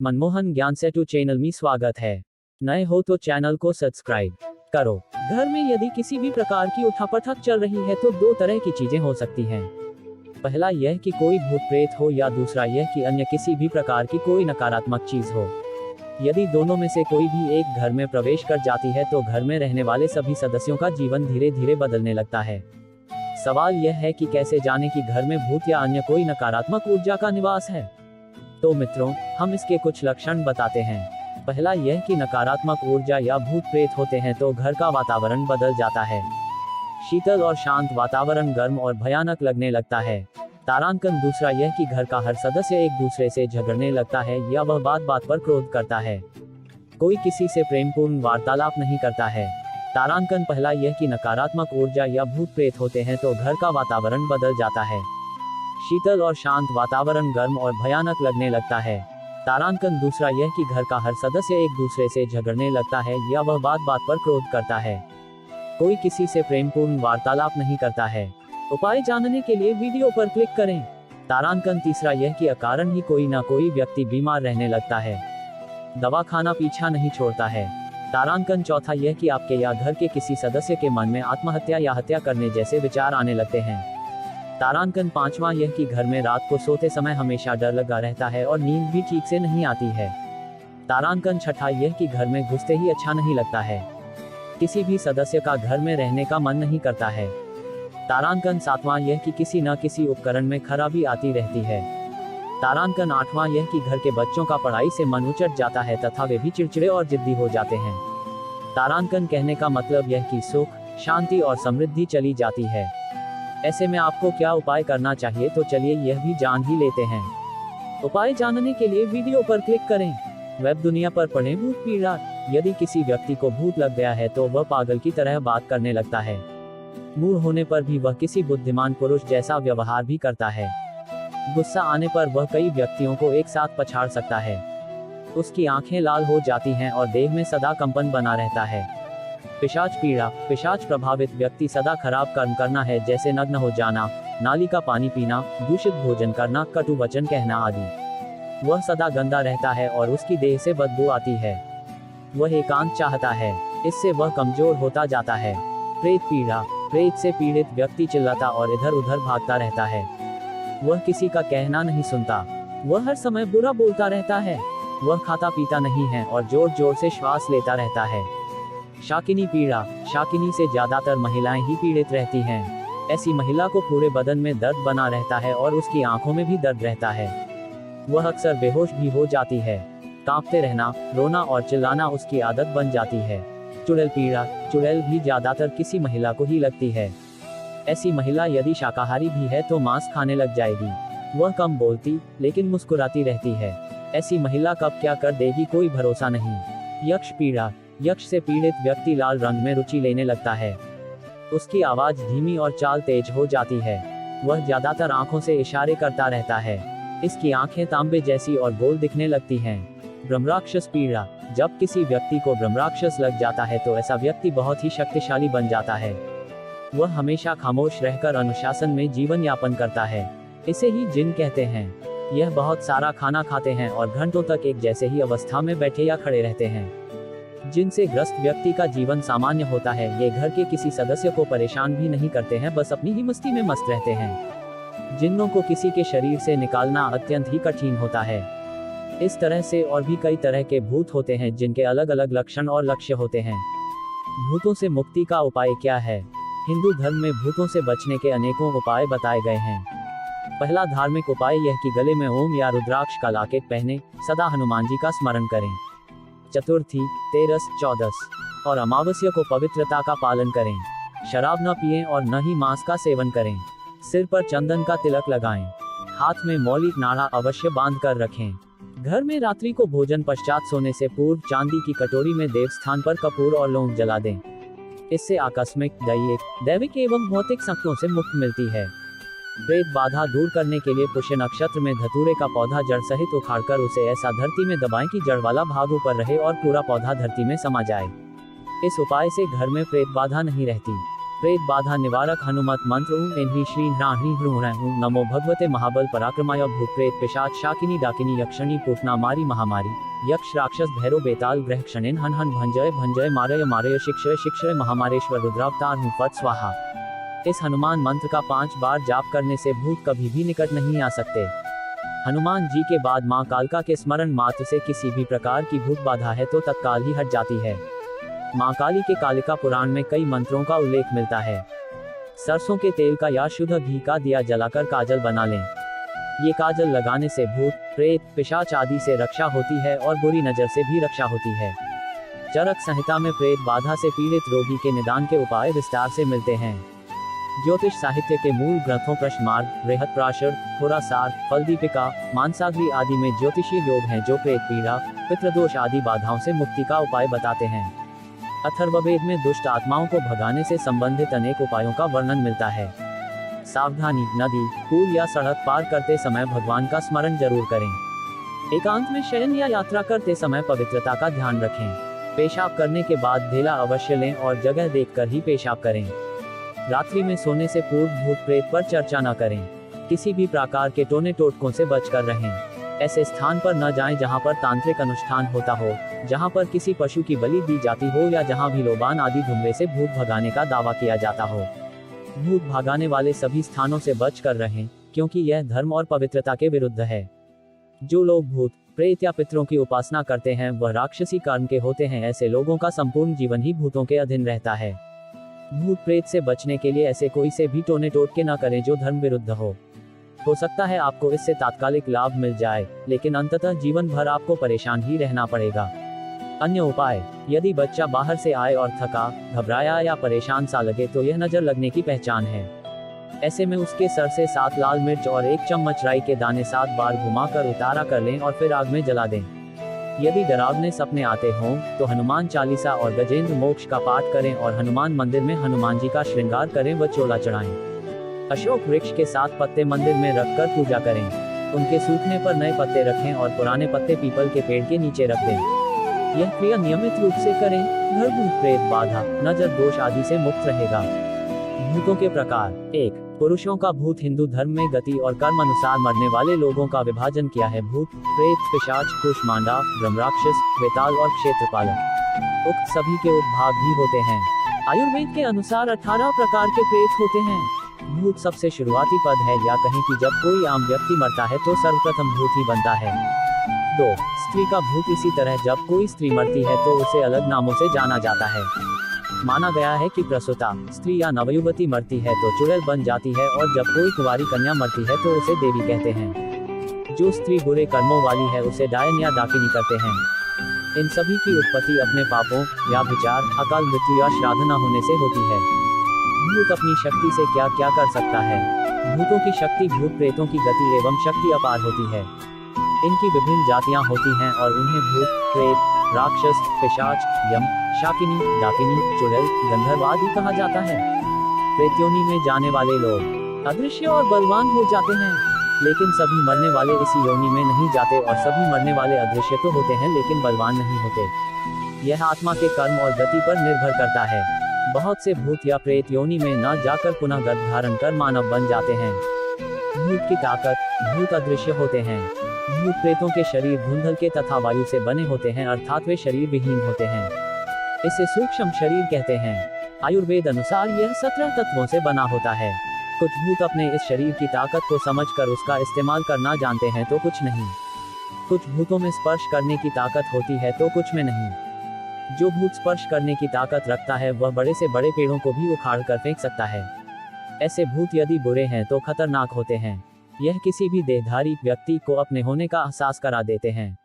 मनमोहन ज्ञान सेतु चैनल में स्वागत है। नए हो तो चैनल को सब्सक्राइब करो। घर में यदि किसी भी प्रकार की उठापटक चल रही है तो दो तरह की चीजें हो सकती हैं। पहला यह कि कोई भूत प्रेत हो या दूसरा यह कि अन्य किसी भी प्रकार की कोई नकारात्मक चीज हो। यदि दोनों में से कोई भी एक घर में प्रवेश कर जाती है तो घर में रहने वाले सभी सदस्यों का जीवन धीरे धीरे बदलने लगता है। सवाल यह है कि कैसे जाने कि घर में भूत या अन्य कोई नकारात्मक ऊर्जा का निवास है। तो मित्रों, हम इसके कुछ लक्षण बताते हैं। पहला यह कि नकारात्मक ऊर्जा या भूत प्रेत होते हैं तो घर का वातावरण बदल जाता है। शीतल और शांत वातावरण गर्म और भयानक लगने लगता है। तारांकन दूसरा यह कि घर का हर सदस्य एक दूसरे से झगड़ने लगता है या वह बात बात पर क्रोध करता है। कोई किसी से प्रेमपूर्ण वार्तालाप नहीं करता है। तारांकन पहला यह कि नकारात्मक ऊर्जा या भूत प्रेत होते हैं तो घर का वातावरण बदल जाता है। शीतल और शांत वातावरण गर्म और भयानक लगने लगता है। तारांकन दूसरा यह कि घर का हर सदस्य एक दूसरे से झगड़ने लगता है या वह बात बात पर क्रोध करता है। कोई किसी से प्रेमपूर्ण वार्तालाप नहीं करता है। उपाय जानने के लिए वीडियो पर क्लिक करें। तारांकन तीसरा यह कि अकारण ही कोई ना कोई व्यक्ति बीमार रहने लगता है। दवा खाना पीछा नहीं छोड़ता है। तारांकन चौथा यह कि आपके या घर के किसी सदस्य के मन में आत्महत्या या हत्या करने जैसे विचार आने लगते हैं। तारांकन पांचवा यह कि घर में रात को सोते समय हमेशा डर लगा रहता है और नींद भी ठीक से नहीं आती है। तारांकन छठा यह कि घर में घुसते ही अच्छा नहीं लगता है। किसी भी सदस्य का घर में रहने का मन नहीं करता है। तारांकन सातवां यह कि किसी न किसी उपकरण में खराबी आती रहती है। तारांकन आठवां यह कि घर के बच्चों का पढ़ाई से मन उचट जाता है तथा वे भी चिड़चिड़े और जिद्दी हो जाते हैं। तारांकन कहने का मतलब यह कि सुख, शांति और समृद्धि चली जाती है। ऐसे में आपको क्या उपाय करना चाहिए, तो चलिए यह भी जान ही लेते हैं। उपाय जानने के लिए वीडियो पर क्लिक करें। वेब दुनिया पर पढ़ें भूत पीड़ा। यदि किसी व्यक्ति को भूत लग गया है तो वह पागल की तरह बात करने लगता है। मूड होने पर भी वह किसी बुद्धिमान पुरुष जैसा व्यवहार भी करता है। गुस्सा आने पर वह कई व्यक्तियों को एक साथ पछाड़ सकता है। उसकी आंखें लाल हो जाती हैं और देह में सदा कंपन बना रहता है। पिशाच पीड़ा। पिशाच प्रभावित व्यक्ति सदा खराब कर्म करना है, जैसे नग्न हो जाना, नाली का पानी पीना, दूषित भोजन करना, कटु वचन कहना आदि। वह सदा गंदा रहता है और उसकी देह से बदबू आती है। वह एकांत चाहता है, इससे वह कमजोर होता जाता है। प्रेत पीड़ा। प्रेत से पीड़ित व्यक्ति चिल्लाता और इधर उधर भागता रहता है। वह किसी का कहना नहीं सुनता। वह हर समय बुरा बोलता रहता है। वह खाता पीता नहीं है और जोर जोर से श्वास लेता रहता है। शाकिनी पीड़ा। शाकिनी से ज्यादातर महिलाएं ही पीड़ित रहती हैं। ऐसी महिला को पूरे बदन में दर्द बना रहता है और उसकी आंखों में भी दर्द रहता है। वह अक्सर बेहोश भी हो जाती है। कांपते रहना, रोना और चिल्लाना उसकी आदत बन जाती है। चुड़ैल पीड़ा। चुड़ैल भी ज्यादातर किसी महिला को ही लगती है। ऐसी महिला यदि शाकाहारी भी है तो मांस खाने लग जाएगी। वह कम बोलती लेकिन मुस्कुराती रहती है। ऐसी महिला कब क्या कर देगी, कोई भरोसा नहीं। यक्ष पीड़ा। यक्ष से पीड़ित व्यक्ति लाल रंग में रुचि लेने लगता है। उसकी आवाज धीमी और चाल तेज हो जाती है। वह ज्यादातर आंखों से इशारे करता रहता है। इसकी आंखें तांबे जैसी और गोल दिखने लगती हैं। ब्रह्मराक्षस पीड़ा। जब किसी व्यक्ति को ब्रह्मराक्षस लग जाता है तो ऐसा व्यक्ति बहुत ही शक्तिशाली बन जाता है। वह हमेशा खामोश रहकर अनुशासन में जीवन यापन करता है। इसे ही जिन कहते हैं। यह बहुत सारा खाना खाते हैं और घंटों तक एक जैसे ही अवस्था में बैठे या खड़े रहते हैं। जिनसे ग्रस्त व्यक्ति का जीवन सामान्य होता है। ये घर के किसी सदस्य को परेशान भी नहीं करते हैं, बस अपनी ही मस्ती में मस्त रहते हैं। जिन्नों को किसी के शरीर से निकालना अत्यंत ही कठिन होता है। इस तरह से और भी कई तरह के भूत होते हैं जिनके अलग अलग लक्षण और लक्ष्य होते हैं। भूतों से मुक्ति का उपाय क्या है? हिंदू धर्म में भूतों से बचने के अनेकों उपाय बताए गए हैं। पहला धार्मिक उपाय यह कि गले में ओम या रुद्राक्ष का लॉकेट पहने, सदा हनुमान जी का स्मरण करें। चतुर्थी, तेरस, चौदस और अमावस्या को पवित्रता का पालन करें। शराब न पिएं और न ही मांस का सेवन करें। सिर पर चंदन का तिलक लगाएं। हाथ में मौलिक नाड़ा अवश्य बांध कर रखें। घर में रात्रि को भोजन पश्चात सोने से पूर्व चांदी की कटोरी में देवस्थान पर कपूर और लौंग जला दें। इससे आकस्मिक, दैविक एवं भौतिक संकटों से मुक्ति मिलती है। प्रेत बाधा दूर करने के लिए पुष्य नक्षत्र में धतूरे का पौधा जड़ सहित उखाड़कर उसे ऐसा धरती में दबाएं कि जड़ वाला भाग ऊपर रहे और पूरा पौधा धरती में समा जाए। इस उपाय से घर में प्रेत बाधा नहीं रहती। प्रेत बाधा निवारक हनुमत मंत्र ओम ऐं श्रीं ह्रां ह्रीं ह्रूं ह्रैं ओम नमो भगवते महाबल पराक्रमाय भूत प्रेत पिशाच शाकिनी डाकिनी यक्षिणी पूतना मारी महामारी यक्ष राक्षस भैरव बेताल ग्रह क्षणेन हन हन भंजय भंजय मारय मारय शिक्षय शिक्षय महामारेश्वर रुद्रावतार हूँ फट स्वाहा। इस हनुमान मंत्र का 5 बार जाप करने से भूत कभी भी निकट नहीं आ सकते। हनुमान जी के बाद मां कालिका के स्मरण मात्र से किसी भी प्रकार की भूत बाधा है तो तत्काल ही हट जाती है। मां काली के कालिका पुराण में कई मंत्रों का उल्लेख मिलता है। सरसों के तेल का या शुद्ध घी का दिया जलाकर काजल बना लें। ये काजल लगाने से भूत प्रेत पिशाच आदि से रक्षा होती है और बुरी नजर से भी रक्षा होती है। चरक संहिता में प्रेत बाधा से पीड़ित रोगी के निदान के उपाय विस्तार से मिलते हैं। ज्योतिष साहित्य के मूल ग्रंथों प्रश्नमार्ग, बृहत्पराशर, होरासार, फलदीपिका, मानसागरी आदि में ज्योतिषीय योग हैं जो प्रेत पीड़ा, पितृदोष आदि बाधाओं से मुक्ति का उपाय बताते हैं। अथर्ववेद में दुष्ट आत्माओं को भगाने से संबंधित अनेक उपायों का वर्णन मिलता है। सावधानी, नदी, पुल या सड़क पार करते समय भगवान का स्मरण जरूर करें। एकांत में शयन या यात्रा करते समय पवित्रता का ध्यान रखें। पेशाब करने के बाद ढेला अवश्य लें और जगह देखकर ही पेशाब करें। रात्रि में सोने से पूर्व भूत प्रेत पर चर्चा न करें। किसी भी प्रकार के टोने टोटकों से बचकर रहें। ऐसे स्थान पर न जाएं जहां पर तांत्रिक अनुष्ठान होता हो, जहां पर किसी पशु की बलि दी जाती हो या जहां भी लोबान आदि धुम्बे से भूत भगाने का दावा किया जाता हो। भूत भगाने वाले सभी स्थानों से बचकर रहें, क्योंकि यह धर्म और पवित्रता के विरुद्ध है। जो लोग भूत प्रेत या पितरों की उपासना करते हैं वह राक्षसी कर्म के होते हैं। ऐसे लोगों का संपूर्ण जीवन ही भूतों के अधीन रहता है। भूत प्रेत से बचने के लिए ऐसे कोई से भी टोने टोटके न करें जो धर्म विरुद्ध हो सकता है आपको इससे तात्कालिक लाभ मिल जाए, लेकिन अंततः जीवन भर आपको परेशान ही रहना पड़ेगा। अन्य उपाय, यदि बच्चा बाहर से आए और थका, घबराया या परेशान सा लगे तो यह नजर लगने की पहचान है। ऐसे में उसके सर से 7 लाल मिर्च और 1 चम्मच राई के दाने 7 बार घुमाकर उतारा कर लें और फिर आग में जला दें। यदि डरावने सपने आते हों तो हनुमान चालीसा और गजेंद्र मोक्ष का पाठ करें और हनुमान मंदिर में हनुमान जी का श्रृंगार करें व चोला चढ़ाएं। अशोक वृक्ष के 7 पत्ते मंदिर में रखकर पूजा करें। उनके सूखने पर नए पत्ते रखें और पुराने पत्ते पीपल के पेड़ के नीचे रख दें। यह क्रिया नियमित रूप से करें। घर भूत प्रेत बाधा, नजर दोष आदि से मुक्त रहेगा। भूतों के प्रकार। 1. पुरुषों का भूत। हिंदू धर्म में गति और कर्म अनुसार मरने वाले लोगों का विभाजन किया है। भूत प्रेत पिशाच कूष्मांडा ब्रह्मराक्षस वेताल और क्षेत्रपालक। उक्त सभी के उपभाग भी होते हैं। आयुर्वेद के अनुसार 18 प्रकार के प्रेत होते हैं। भूत सबसे शुरुआती पद है, या कहें कि जब कोई आम व्यक्ति मरता है तो सर्वप्रथम भूत ही बनता है। 2. स्त्री का भूत। इसी तरह जब कोई स्त्री मरती है तो उसे अलग नामों से जाना जाता है। माना गया है कि प्रसूता स्त्री या नवयुवती मरती है तो चुड़ैल बन जाती है, और जब कोई कुंवारी कन्या मरती है तो उसे देवी कहते हैं। जो स्त्री बुरे कर्मों वाली है उसे डायन या डाकिनी करते हैं। इन सभी की उत्पत्ति अपने पापों या विचार, अकाल मृत्यु या श्राद्ध न होने से होती है। भूत अपनी शक्ति से क्या क्या कर सकता है। भूतों की शक्ति भूत प्रेतों की गति एवं शक्ति अपार होती है। इनकी विभिन्न जातियां होती हैं और उन्हें भूत प्रेत राक्षस पिशाच यम शाकिनी डाकिनी चुड़ैल गंधर्व आदि कहा जाता है। प्रेत्योनि में जाने वाले लोग अदृश्य और बलवान हो जाते हैं, लेकिन सभी मरने वाले इसी योनि में नहीं जाते, और सभी मरने वाले अदृश्य तो होते हैं लेकिन बलवान नहीं होते। यह आत्मा के कर्म और गति पर निर्भर करता है। बहुत से भूत या प्रेत योनि में न जाकर पुनः गर्भ धारण कर मानव बन जाते हैं। भूत की ताकत। भूत अदृश्य होते हैं। भूत प्रेतों के शरीर धुंधल के तथा वायु से बने होते हैं, अर्थात वे शरीर विहीन होते हैं। इसे सूक्ष्म शरीर कहते हैं। आयुर्वेद अनुसार यह 17 तत्वों से बना होता है। कुछ भूत अपने इस शरीर की ताकत को समझकर उसका इस्तेमाल करना जानते हैं तो कुछ नहीं। कुछ भूतों में स्पर्श करने की ताकत होती है तो कुछ में नहीं। जो भूत स्पर्श करने की ताकत रखता है वह बड़े से बड़े पेड़ों को भी उखाड़ कर फेंक सकता है। ऐसे भूत यदि बुरे हैं तो खतरनाक होते हैं। यह किसी भी देहधारी व्यक्ति को अपने होने का एहसास करा देते हैं।